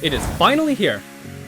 It is finally here.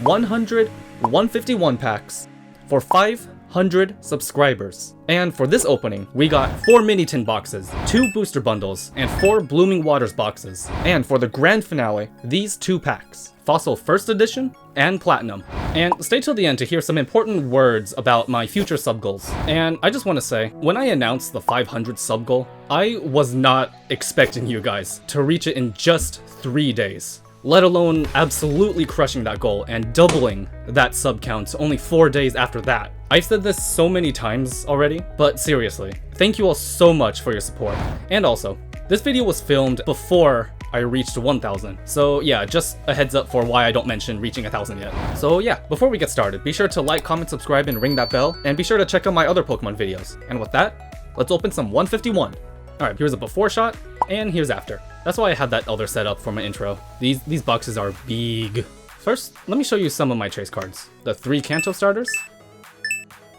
151 packs for 500 subscribers. And for this opening, we got 4 mini tin boxes, 2 booster bundles, and 4 Blooming Waters boxes. And for the grand finale, these 2 packs, Fossil First Edition and Platinum. And stay till the end to hear some important words about my future sub goals. And I just want to say, when I announced the 500 sub goal, I was not expecting you guys to reach it in just 3 days. Let alone absolutely crushing that goal and doubling that sub count only 4 days after that. I've said this so many times already, but seriously, thank you all so much for your support. And also, this video was filmed before I reached 1,000. So yeah, just a heads up for why I don't mention reaching 1,000 yet. So yeah, before we get started, be sure to like, comment, subscribe, and ring that bell, and be sure to check out my other Pokemon videos. And with that, let's open some 151. Alright, here's a before shot, and here's after. That's why I had that other setup for my intro. These boxes are big. First, let me show you some of my chase cards. The 3 Kanto starters,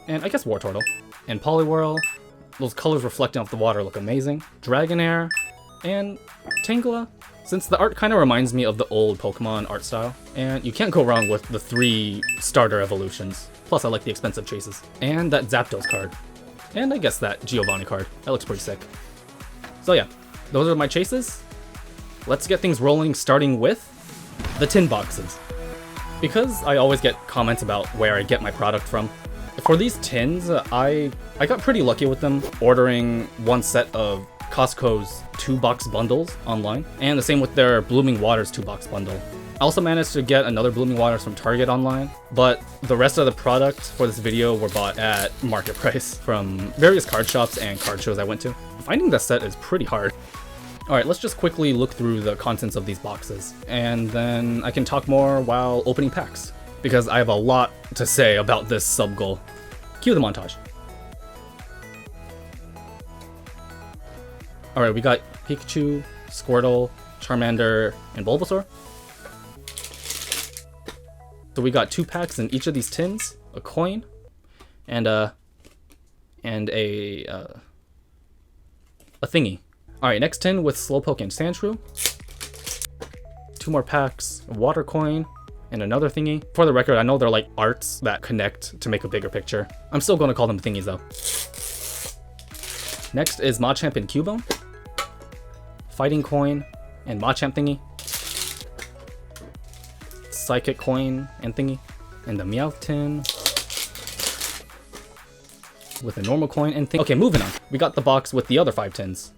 and I guess Wartortle, and Poliwhirl. Those colors reflecting off the water look amazing. Dragonair, and Tangela, since the art kind of reminds me of the old Pokemon art style. And you can't go wrong with the 3 starter evolutions. Plus I like the expensive chases. And that Zapdos card. And I guess that Giovanni card. That looks pretty sick. So yeah, those are my chases. Let's get things rolling, starting with the tin boxes. Because I always get comments about where I get my product from, for these tins, I got pretty lucky with them, ordering one set of Costco's 2-box bundles online, and the same with their Blooming Waters 2-box bundle. I also managed to get another Blooming Waters from Target online, but the rest of the products for this video were bought at market price from various card shops and card shows I went to. Finding this set is pretty hard. Alright, let's just quickly look through the contents of these boxes, and then I can talk more while opening packs, because I have a lot to say about this sub goal. Cue the montage. Alright, we got Pikachu, Squirtle, Charmander, and Bulbasaur. So we got 2 packs in each of these tins, a coin, and a thingy. Alright, next tin with Slowpoke and Sandshrew. 2 more packs, a water coin, and another thingy. For the record, I know they're like arts that connect to make a bigger picture. I'm still going to call them thingies though. Next is Machamp and Cubone. Fighting coin and Machamp thingy. Psychic coin and thingy. And the Meowth tin with a normal coin and thingy. Okay, moving on. We got the box with the other 5 tins.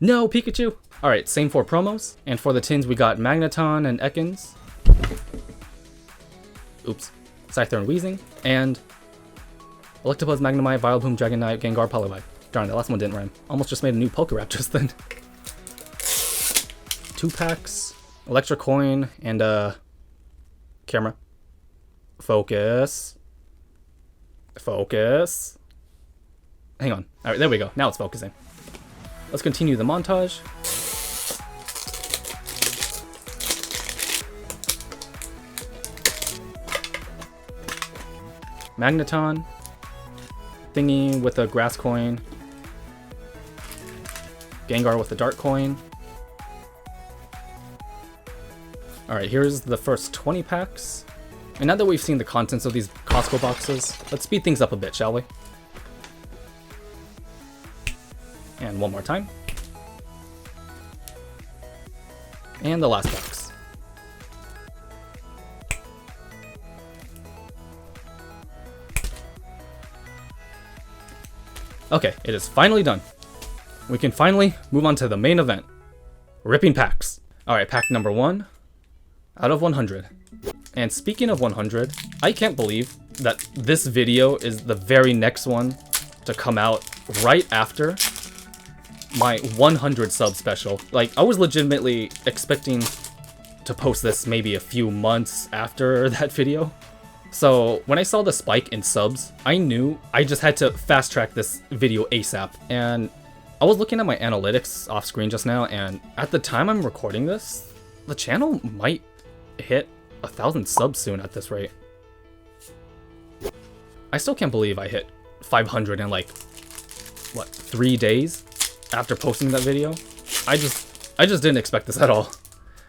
No, Pikachu! Alright, same 4 promos. And for the tins, we got Magneton and Ekans. Oops. Scyther and Weezing. And Electabuzz, Magnemite, Vileplume, Dragonite, Gengar, Poliwhirl. Darn, the last one didn't rhyme. Almost just made a new Pokerap just then. 2 packs, Electra coin, and camera. Focus. Focus. Hang on. Alright, there we go. Now it's focusing. Let's continue the montage. Magneton. Thingy with a grass coin. Gengar with a dark coin. Alright, here's the first 20 packs. And now that we've seen the contents of these Costco boxes, let's speed things up a bit, shall we? And one more time. And the last box. Okay, it is finally done. We can finally move on to the main event. Ripping packs. Alright, pack number 1 out of 100. And speaking of 100, I can't believe that this video is the very next one to come out right after my 100 sub special. Like, I was legitimately expecting to post this maybe a few months after that video. So when I saw the spike in subs, I knew I just had to fast track this video ASAP. And I was looking at my analytics off screen just now, and at the time I'm recording this, the channel might hit 1,000 subs soon at this rate. I still can't believe I hit 500 in like, what, 3 days after posting that video? I just didn't expect this at all.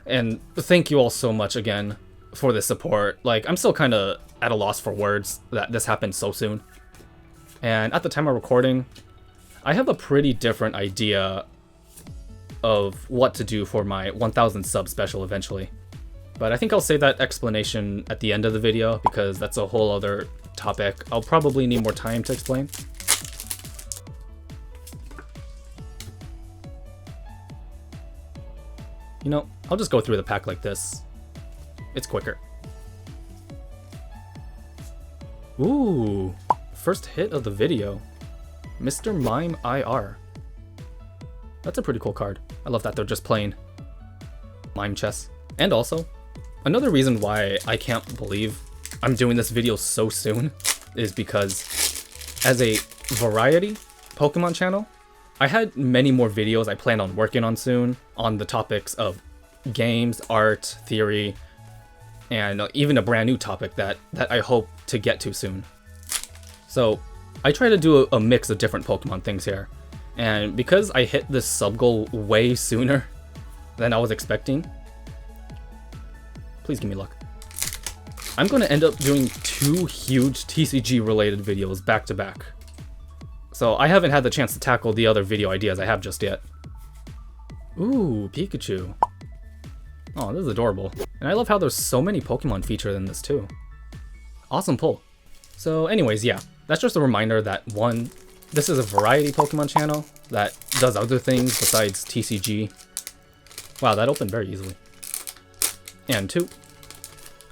And thank you all so much again for the support. Like, I'm still kind of at a loss for words that this happened so soon. And at the time of recording, I have a pretty different idea of what to do for my 1000 sub special eventually. But I think I'll save that explanation at the end of the video because that's a whole other topic. I'll probably need more time to explain. You know, I'll just go through the pack like this. It's quicker. Ooh, first hit of the video. Mr. Mime IR. That's a pretty cool card. I love that they're just playing Mime chess. And also, another reason why I can't believe I'm doing this video so soon is because as a variety Pokemon channel, I had many more videos I planned on working on soon on the topics of games, art, theory, and even a brand new topic that I hope to get to soon. So I try to do a mix of different Pokemon things here. And because I hit this sub goal way sooner than I was expecting, please give me luck. I'm going to end up doing 2 huge TCG related videos back to back. So I haven't had the chance to tackle the other video ideas I have just yet. Ooh, Pikachu. Oh, this is adorable. And I love how there's so many Pokemon featured in this too. Awesome pull. So anyways, yeah, that's just a reminder that 1, this is a variety Pokemon channel that does other things besides TCG. Wow, that opened very easily. And 2,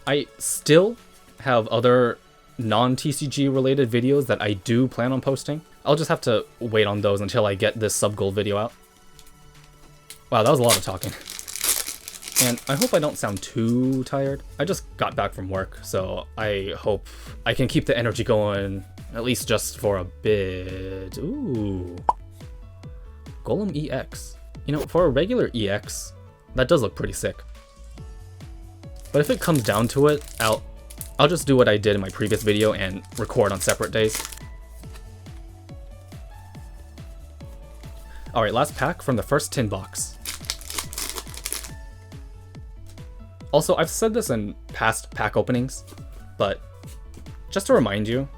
I still have other non-TCG related videos that I do plan on posting. I'll just have to wait on those until I get this sub goal video out. Wow, that was a lot of talking. And I hope I don't sound too tired. I just got back from work, so I hope I can keep the energy going, at least just for a bit. Ooh. Golem EX. You know, for a regular EX, that does look pretty sick. But if it comes down to it, I'll just do what I did in my previous video and record on separate days. Alright, last pack from the first tin box. Also, I've said this in past pack openings, but just to remind you,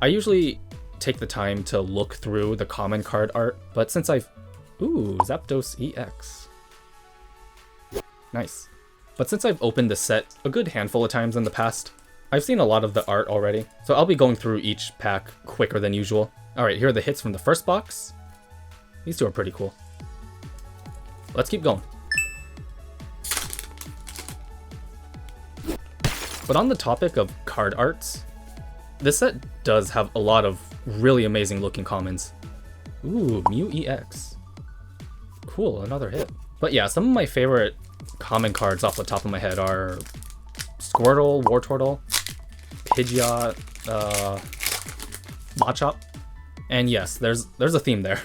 I usually take the time to look through the common card art, but since Ooh, Zapdos EX. Nice. But since I've opened this set a good handful of times in the past, I've seen a lot of the art already, so I'll be going through each pack quicker than usual. Alright, here are the hits from the first box. These 2 are pretty cool. Let's keep going. But on the topic of card arts, this set does have a lot of really amazing looking commons. Ooh, Mew EX. Cool, another hit. But yeah, some of my favorite common cards off the top of my head are Squirtle, Wartortle, Pidgeot, Machop. And yes, there's a theme there.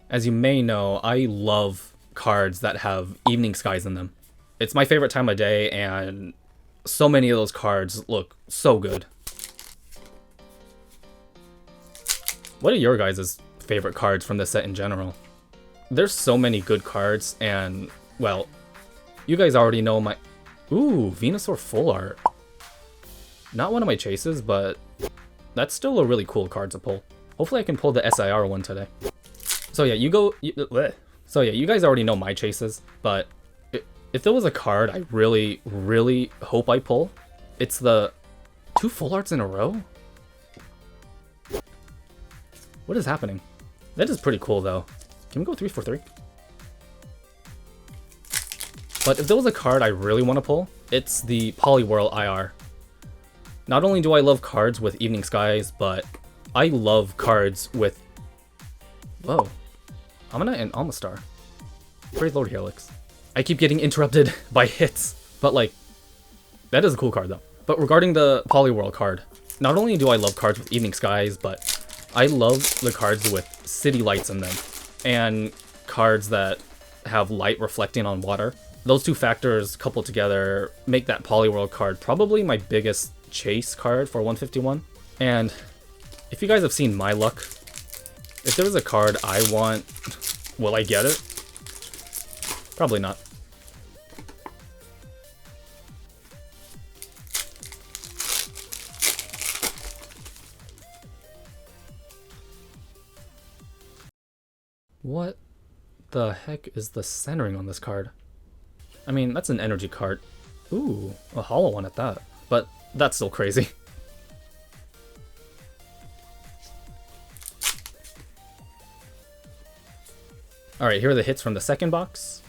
As you may know, I love cards that have evening skies in them. It's my favorite time of day, and so many of those cards look so good. What are your guys' favorite cards from this set in general? There's so many good cards, and, well, you guys already know my... Ooh, Venusaur full art. Not one of my chases, but that's still a really cool card to pull. Hopefully I can pull the SIR one today. So yeah, you guys already know my chases, but if there was a card I really, really hope I pull, it's the 2 full arts in a row? What is happening? That is pretty cool though. Can we go 3 for 3? But if there was a card I really want to pull, it's the Poliwhirl IR. Not only do I love cards with evening skies, but I love cards with... Whoa. Amina and Almastar. Praise Lord Helix. I keep getting interrupted by hits, but like, that is a cool card though. But regarding the Poliwhirl card, not only do I love cards with evening skies, but I love the cards with city lights in them, and cards that have light reflecting on water. Those 2 factors coupled together make that Poliwhirl card probably my biggest chase card for 151. And if you guys have seen my luck, if there was a card I want, will I get it? Probably not. What the heck is the centering on this card? I mean, that's an energy card. Ooh, a hollow one at that. But that's still crazy. Alright, here are the hits from the second box.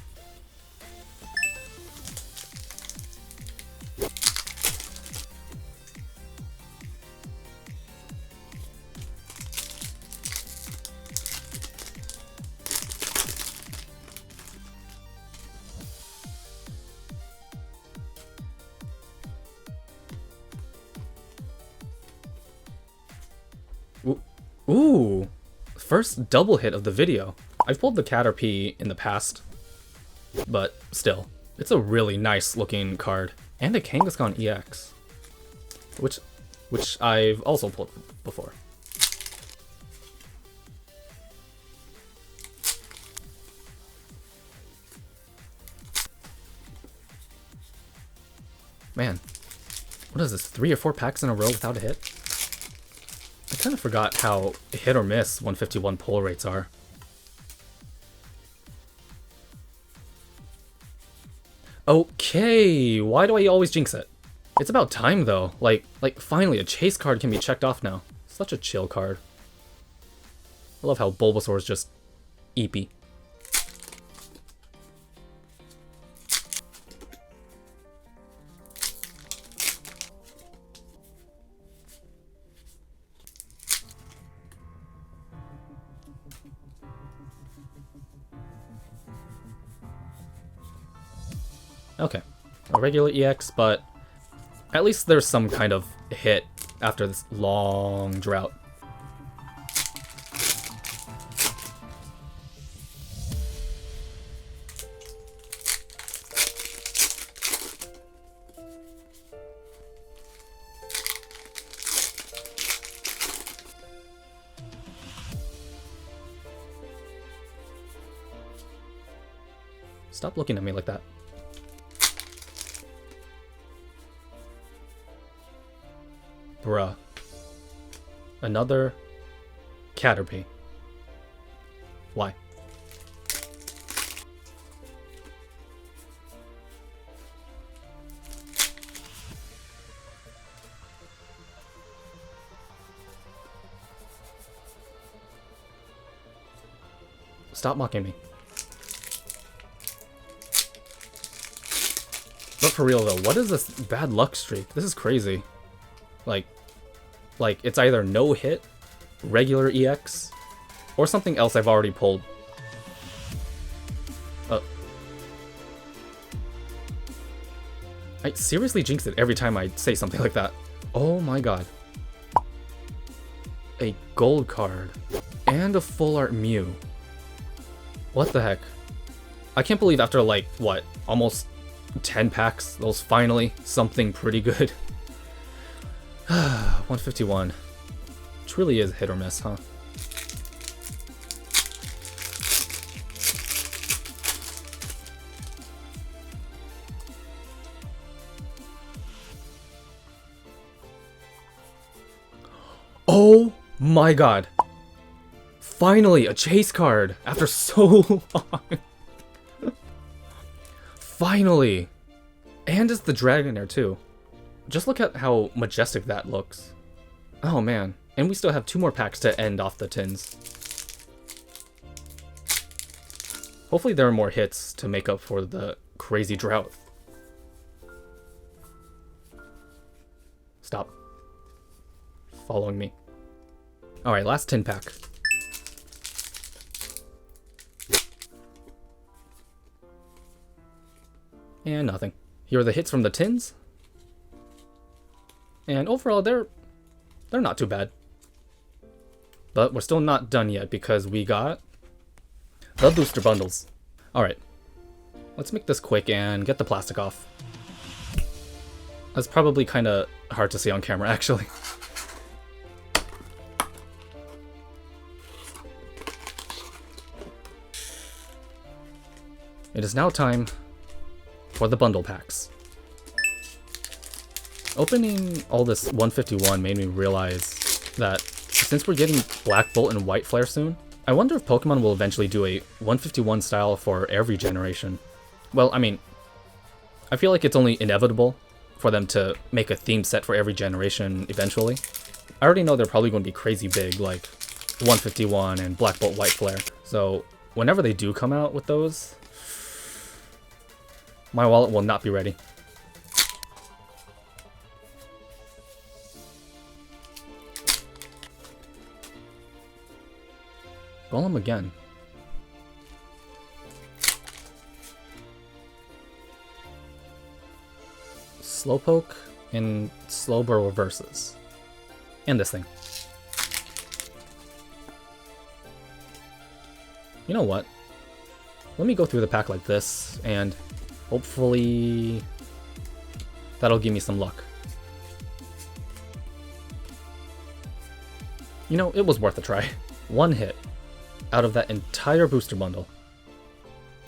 Ooh, first double hit of the video. I've pulled the Caterpie in the past, but still, it's a really nice looking card. And a Kangaskhan EX, which I've also pulled before. Man, what is this, 3 or 4 packs in a row without a hit? I kind of forgot how hit or miss 151 pull rates are. Okay, why do I always jinx it? It's about time though. Like finally a chase card can be checked off now. Such a chill card. I love how Bulbasaur is just eepy. Okay, a regular EX, but at least there's some kind of hit after this long drought. Stop looking at me like that. Bruh. Another Caterpie. Why? Stop mocking me. But for real though, what is this bad luck streak? This is crazy. Like it's either no hit, regular EX, or something else I've already pulled. I seriously jinx it every time I say something like that. Oh my god. A gold card. And a full art Mew. What the heck? I can't believe after like, what, almost 10 packs, that was finally something pretty good. 151. Truly is hit or miss, huh? Oh my god. Finally, a chase card after so long. Finally. And it's the Dragonair too. Just look at how majestic that looks. Oh man, and we still have 2 more packs to end off the tins. Hopefully there are more hits to make up for the crazy drought. Stop following me. Alright, last tin pack. And nothing. Here are the hits from the tins. And overall, they're not too bad. But we're still not done yet because we got the booster bundles. Alright, let's make this quick and get the plastic off. That's probably kind of hard to see on camera, actually. It is now time for the bundle packs. Opening all this 151 made me realize that since we're getting Black Bolt and White Flare soon, I wonder if Pokemon will eventually do a 151 style for every generation. Well, I mean, I feel like it's only inevitable for them to make a theme set for every generation eventually. I already know they're probably going to be crazy big, like 151 and Black Bolt White Flare. So whenever they do come out with those, my wallet will not be ready. Golem again. Slowpoke and Slowbro reverses. And this thing. You know what? Let me go through the pack like this, and hopefully that'll give me some luck. You know, it was worth a try. One hit out of that entire booster bundle.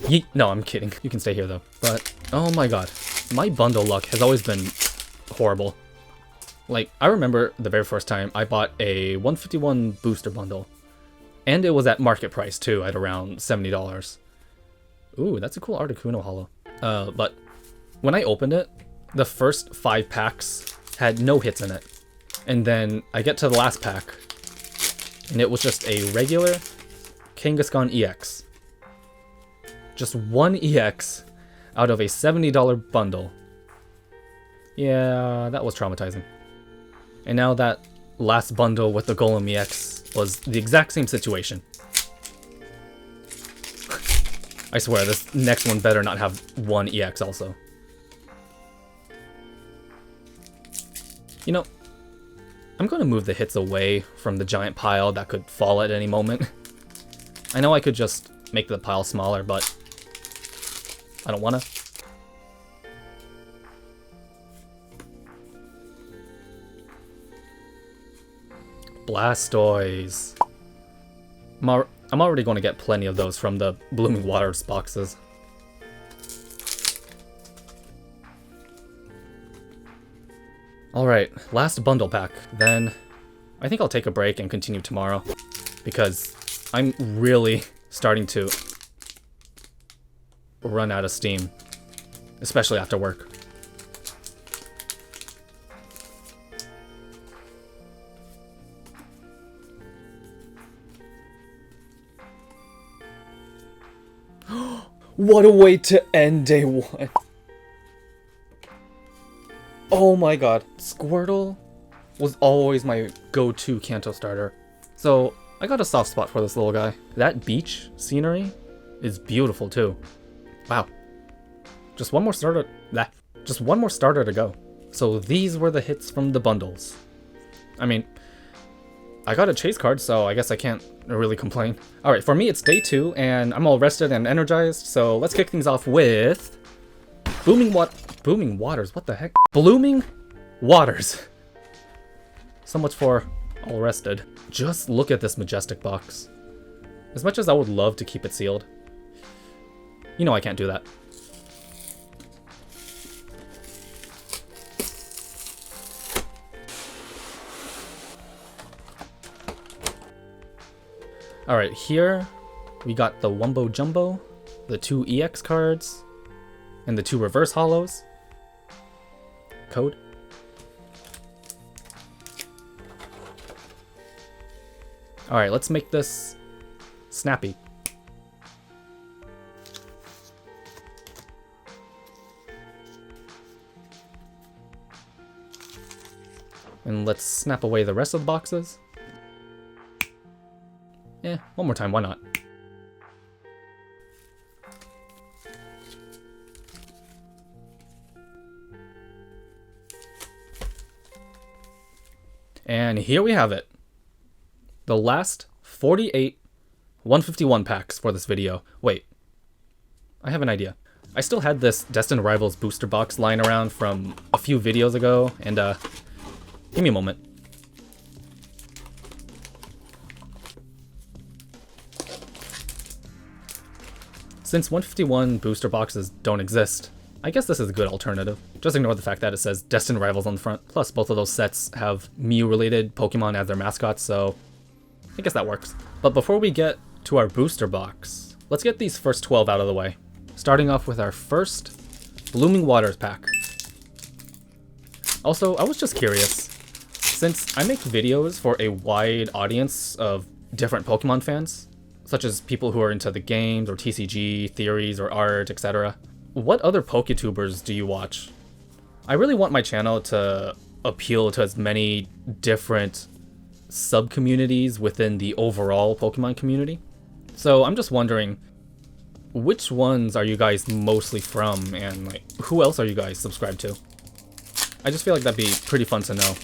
Yeet. No, I'm kidding. You can stay here though. But, oh my god. My bundle luck has always been horrible. Like, I remember the very first time I bought a 151 booster bundle. And it was at market price too, at around $70. Ooh, that's a cool Articuno holo. But when I opened it, the first 5 packs had no hits in it. And then I get to the last pack, and it was just a regular Kangaskhan EX. Just one EX out of a $70 bundle. Yeah, that was traumatizing. And now that last bundle with the Golem EX was the exact same situation. I swear, this next one better not have one EX also. You know, I'm going to move the hits away from the giant pile that could fall at any moment. I know I could just make the pile smaller, but I don't want to. Blastoise. I'm already going to get plenty of those from the Blooming Waters boxes. Alright, last bundle pack. Then I think I'll take a break and continue tomorrow, because I'm really starting to run out of steam, especially after work. What a way to end day 1. Oh my god. Squirtle was always my go-to Kanto starter. So I got a soft spot for this little guy. That beach scenery is beautiful too. Wow. Just one more starter to go. So these were the hits from the bundles. I mean, I got a chase card, so I guess I can't really complain. Alright, for me it's day 2, and I'm all rested and energized, so let's kick things off with Booming Waters, what the heck? Blooming Waters. So much for all rested. Just look at this majestic box. As much as I would love to keep it sealed, you know I can't do that. Alright, here we got the Wumbo Jumbo, the 2 EX cards, and the 2 reverse holos. Code. Alright, let's make this snappy. And let's snap away the rest of the boxes. One more time, why not? And here we have it. The last 48 151 packs for this video. Wait, I have an idea. I still had this Destined Rivals booster box lying around from a few videos ago, and give me a moment. Since 151 booster boxes don't exist, I guess this is a good alternative. Just ignore the fact that it says Destined Rivals on the front. Plus, both of those sets have Mew-related Pokemon as their mascots, so I guess that works. But before we get to our booster box, let's get these first 12 out of the way. Starting off with our first Blooming Waters pack. Also, I was just curious. Since I make videos for a wide audience of different Pokemon fans, such as people who are into the games or TCG, theories, or art, etc., what other PokeTubers do you watch? I really want my channel to appeal to as many different sub-communities within the overall Pokemon community. So I'm just wondering, which ones are you guys mostly from, and like, who else are you guys subscribed to? I just feel like that'd be pretty fun to know.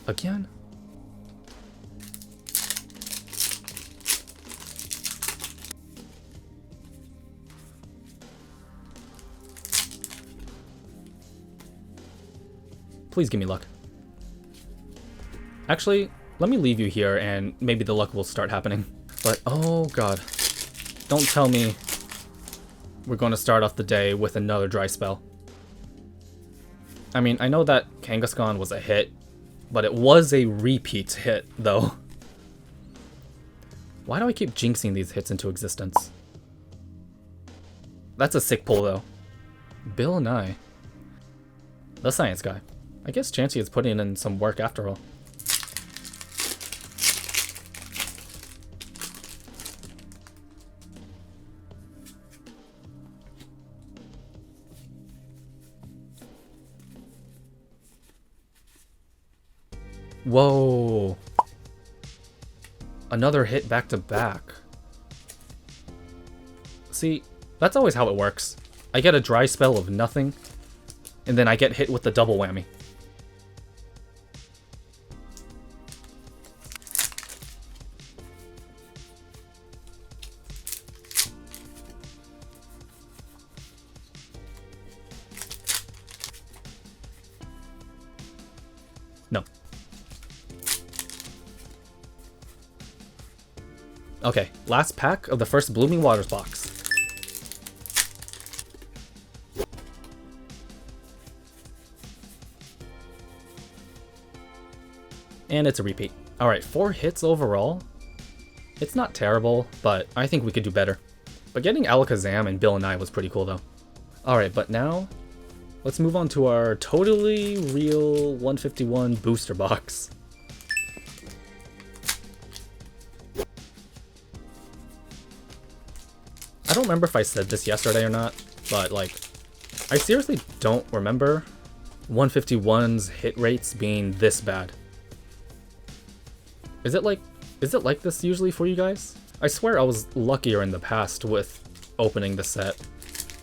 Again? Please give me luck. Actually, let me leave you here and maybe the luck will start happening. But oh god. Don't tell me we're going to start off the day with another dry spell. I mean, I know that Kangaskhan was a hit, but it was a repeat hit, though. Why do I keep jinxing these hits into existence? That's a sick pull, though. Bill Nye. The science guy. I guess Chansey is putting in some work after all. Whoa. Another hit back to back. See, that's always how it works. I get a dry spell of nothing, and then I get hit with the double whammy. No. Okay, last pack of the first Blooming Waters box. And it's a repeat. Alright, 4 hits overall. It's not terrible, but I think we could do better. But getting Alakazam and Bill Nye was pretty cool though. Alright, but now, let's move on to our totally real 151 booster box. I don't remember if I said this yesterday or not, but like, I seriously don't remember 151's hit rates being this bad. Is it like this usually for you guys? I swear I was luckier in the past with opening the set.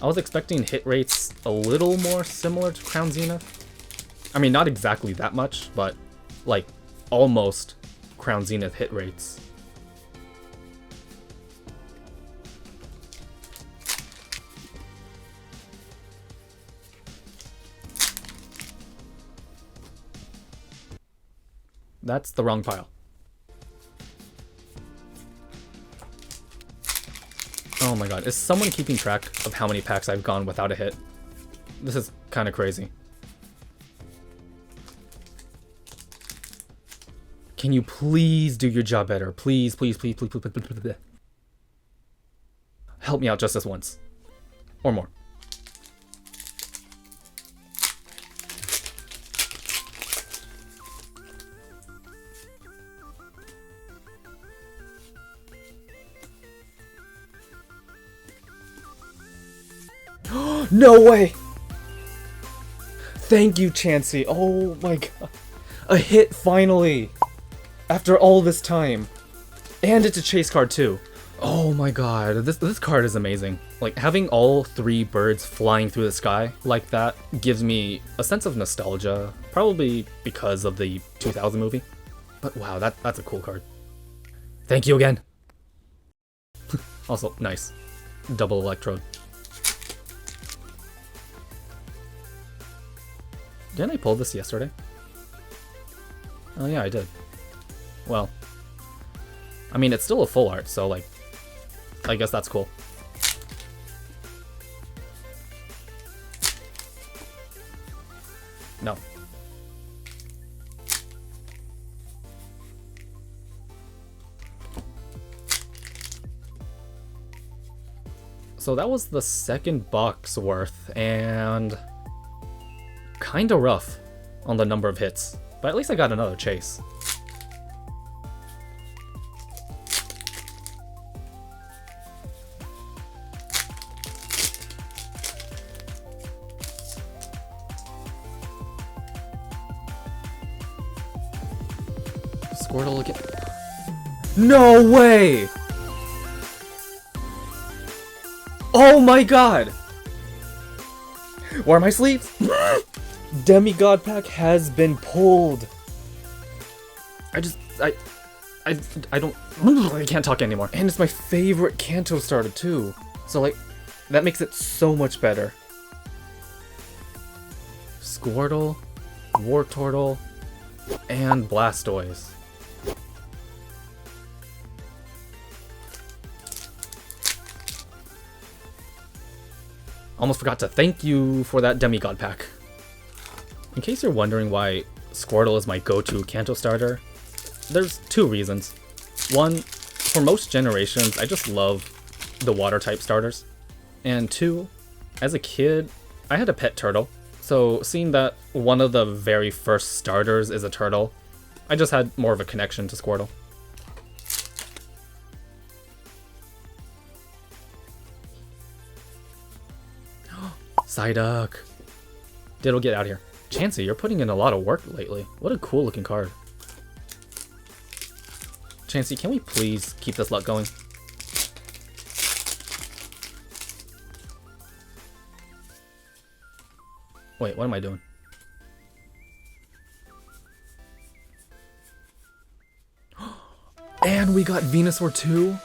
I was expecting hit rates a little more similar to Crown Zenith. I mean, not exactly that much, but like almost Crown Zenith hit rates. That's the wrong pile. Oh my god, is someone keeping track of how many packs I've gone without a hit? This is kind of crazy. Can you please do your job better? Please, please, please, please, please, please, please, please. Help me out just this once. Or more. No way! Thank you, Chansey. Oh my god. A hit finally! After all this time. And it's a chase card too. Oh my god, this card is amazing. Like, having all 3 birds flying through the sky like that gives me a sense of nostalgia. Probably because of the 2000 movie. But wow, that's a cool card. Thank you again! Also, nice. Double Electrode. Didn't I pull this yesterday? Oh yeah, I did. Well, I mean, it's still a full art, so like, I guess that's cool. No. So that was the second box worth, and kinda rough on the number of hits, but at least I got another chase. Squirtle again. No way! Oh my god! Where are my sleeves? Demigod pack has been pulled. I don't, I can't talk anymore. And it's my favorite Kanto starter too. So like, that makes it so much better. Squirtle, Wartortle, and Blastoise. Almost forgot to thank you for that Demigod pack. In case you're wondering why Squirtle is my go-to Kanto starter, there's two reasons. One, for most generations, I just love the water type starters. And two, as a kid, I had a pet turtle. So seeing that one of the very first starters is a turtle, I just had more of a connection to Squirtle. Psyduck. Diddle, get out of here. Chansey, you're putting in a lot of work lately. What a cool looking card. Chansey, can we please keep this luck going? Wait, what am I doing? And we got Venusaur too?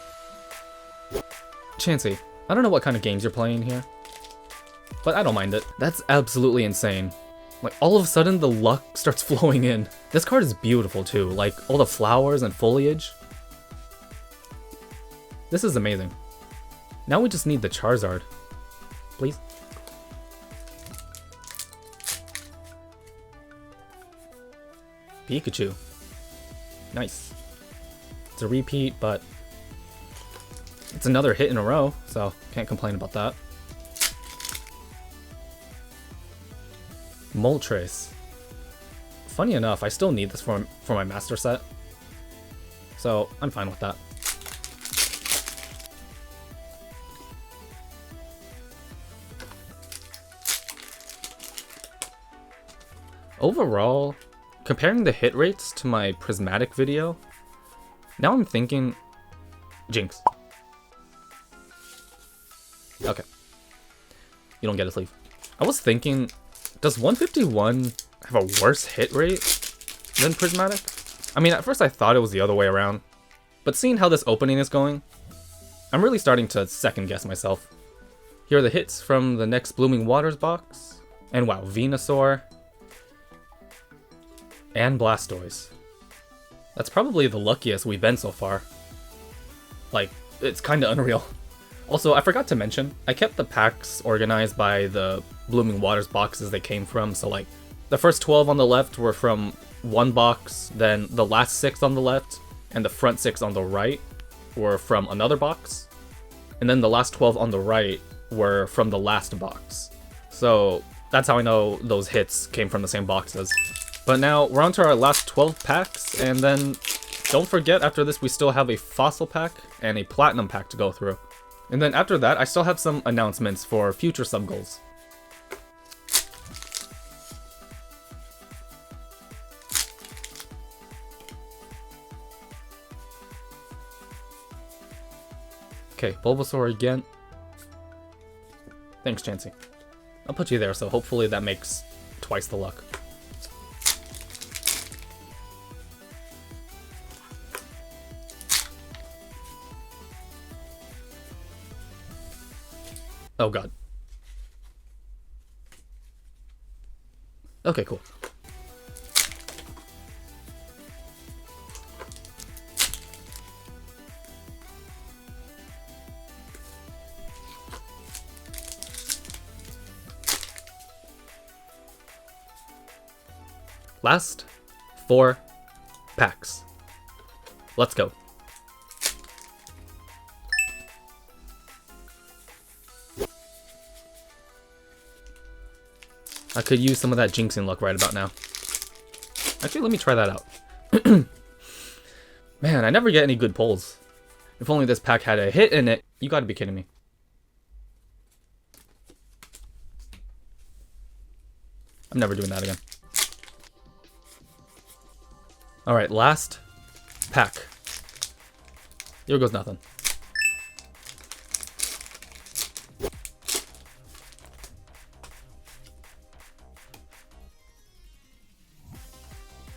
Chansey, I don't know what kind of games you're playing here, but I don't mind it. That's absolutely insane. Like, all of a sudden, the luck starts flowing in. This card is beautiful, too. Like, all the flowers and foliage. This is amazing. Now we just need the Charizard. Please? Pikachu. Nice. It's a repeat, but it's another hit in a row, so can't complain about that. Moltres. Funny enough, I still need this for my master set, so I'm fine with that. Overall, comparing the hit rates to my prismatic video, now I'm thinking Jinx. Okay. You don't get a sleeve. I was thinking, does 151 have a worse hit rate than prismatic? I mean, at first I thought it was the other way around, but seeing how this opening is going, I'm really starting to second guess myself. Here are the hits from the next Blooming Waters box, and wow, Venusaur, and Blastoise. That's probably the luckiest we've been so far. Like, it's kinda unreal. Also, I forgot to mention, I kept the packs organized by the Blooming Waters boxes they came from, so like, the first 12 on the left were from one box, then the last 6 on the left, and the front 6 on the right were from another box, and then the last 12 on the right were from the last box. So, that's how I know those hits came from the same boxes. But now, we're on to our last 12 packs, and then, don't forget, after this we still have a Fossil pack and a Platinum pack to go through. And then after that, I still have some announcements for future sub-goals. Okay, Bulbasaur again. Thanks, Chansey. I'll put you there, so hopefully that makes twice the luck. Oh god. Okay, cool. Last 4 packs. Let's go. I could use some of that jinxing luck right about now. Actually, let me try that out. Man, I never get any good pulls. If only this pack had a hit in it. You gotta be kidding me. I'm never doing that again. Alright, last pack. Here goes nothing.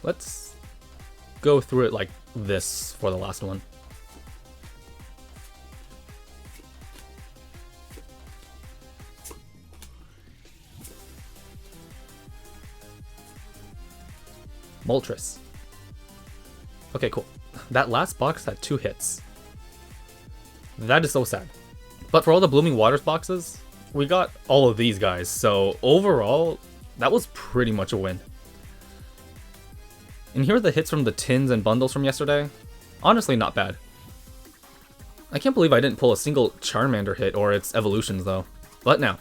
Let's go through it like this for the last one. Moltres. Okay, cool. That last box had 2 hits. That is so sad. But for all the Blooming Waters boxes, we got all of these guys. So overall, that was pretty much a win. And here are the hits from the tins and bundles from yesterday. Honestly, not bad. I can't believe I didn't pull a single Charmander hit or its evolutions though. But now,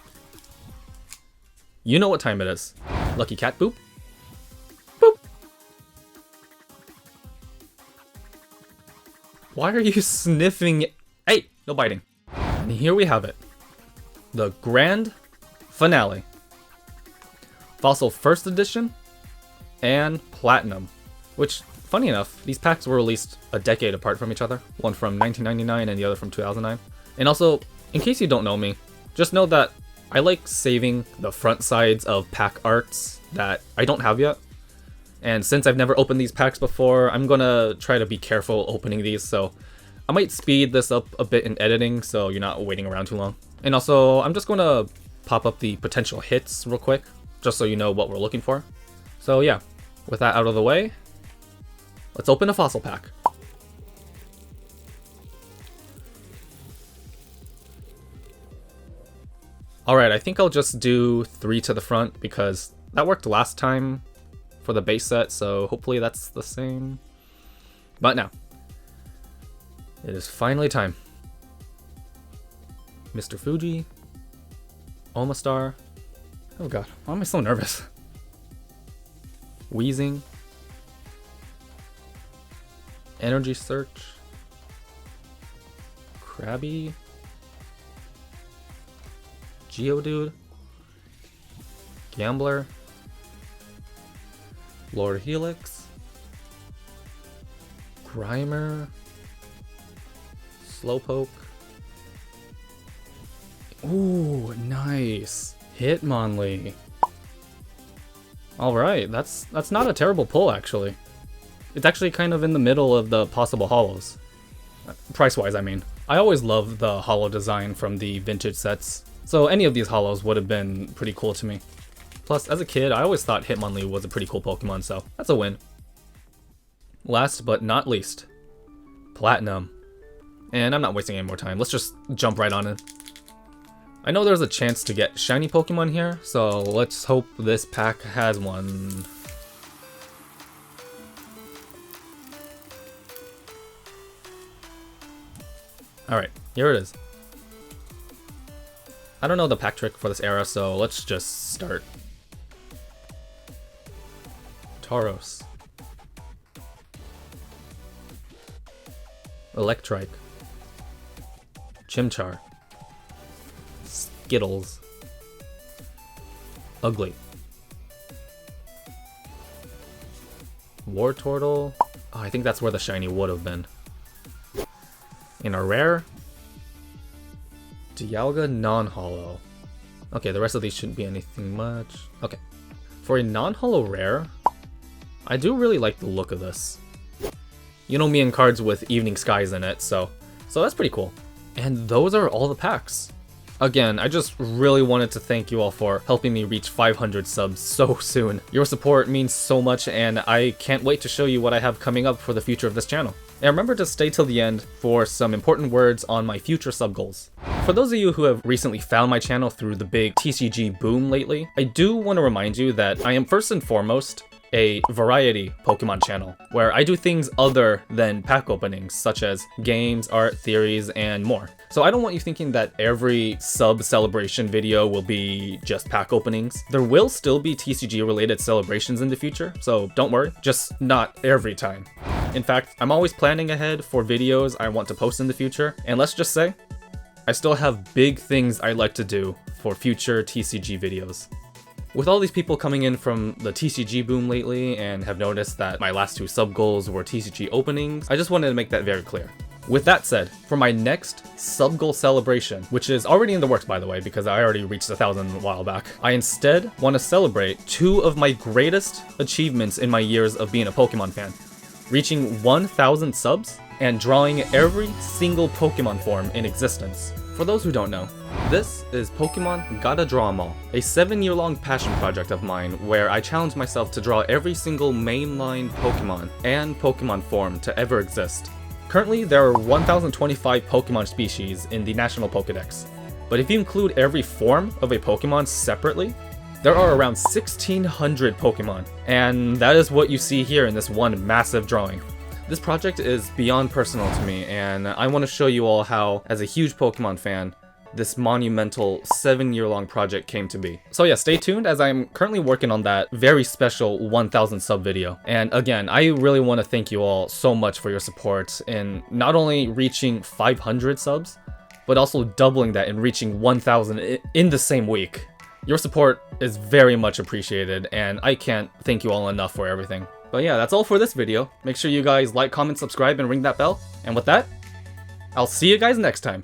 you know what time it is. Lucky cat boop. Boop. Why are you sniffing? Hey, no biting. And here we have it. The grand finale. Fossil First Edition and Platinum. Which, funny enough, these packs were released a decade apart from each other. One from 1999 and the other from 2009. And also, in case you don't know me, just know that I like saving the front sides of pack arts that I don't have yet. And since I've never opened these packs before, I'm gonna try to be careful opening these, so I might speed this up a bit in editing so you're not waiting around too long. And also, I'm just gonna pop up the potential hits real quick, just so you know what we're looking for. So yeah, with that out of the way, let's open a fossil pack. Alright, I think I'll just do 3 to the front because that worked last time for the base set, so hopefully that's the same. But now, it is finally time. Mr. Fuji, Omastar. Oh god, why am I so nervous? Wheezing. Energy Search. Krabby. Geodude. Gambler. Lord Helix. Grimer. Slowpoke. Ooh, nice. Hitmonlee. Alright, that's not a terrible pull actually. It's actually kind of in the middle of the possible holos. Price-wise, I mean. I always love the holo design from the vintage sets, so any of these holos would have been pretty cool to me. Plus, as a kid, I always thought Hitmonlee was a pretty cool Pokemon, so that's a win. Last but not least, Platinum. And I'm not wasting any more time, let's just jump right on it. I know there's a chance to get shiny Pokemon here, so let's hope this pack has one. Alright, here it is. I don't know the pack trick for this era, so let's just start. Tauros. Electrike. Chimchar. Skittles. Ugly. Wartortle. Oh, I think that's where the shiny would have been. In a rare, Dialga non-holo. Okay, the rest of these shouldn't be anything much. Okay. For a non-holo rare, I do really like the look of this. You know me and cards with evening skies in it, so that's pretty cool. And those are all the packs. Again, I just really wanted to thank you all for helping me reach 500 subs so soon. Your support means so much, and I can't wait to show you what I have coming up for the future of this channel. And remember to stay till the end for some important words on my future sub goals. For those of you who have recently found my channel through the big TCG boom lately, I do want to remind you that I am first and foremost a variety Pokemon channel, where I do things other than pack openings, such as games, art, theories, and more. So I don't want you thinking that every sub celebration video will be just pack openings. There will still be TCG related celebrations in the future, so don't worry, just not every time. In fact, I'm always planning ahead for videos I want to post in the future, and let's just say, I still have big things I'd like to do for future TCG videos. With all these people coming in from the TCG boom lately and have noticed that my last 2 sub goals were TCG openings, I just wanted to make that very clear. With that said, for my next sub goal celebration, which is already in the works by the way because I already reached 1,000 a while back, I instead want to celebrate 2 of my greatest achievements in my years of being a Pokemon fan. Reaching 1,000 subs and drawing every single Pokemon form in existence. For those who don't know, this is Pokemon Gotta Draw 'Em All, a 7-year-long passion project of mine where I challenged myself to draw every single mainline Pokemon and Pokemon form to ever exist. Currently, there are 1,025 Pokemon species in the National Pokedex, but if you include every form of a Pokemon separately, there are around 1,600 Pokemon, and that is what you see here in this one massive drawing. This project is beyond personal to me, and I want to show you all how, as a huge Pokemon fan, this monumental 7-year-long project came to be. So yeah, stay tuned as I'm currently working on that very special 1,000 sub video. And again, I really want to thank you all so much for your support in not only reaching 500 subs, but also doubling that and reaching 1,000 in the same week. Your support is very much appreciated, and I can't thank you all enough for everything. But yeah, that's all for this video. Make sure you guys like, comment, subscribe, and ring that bell. And with that, I'll see you guys next time.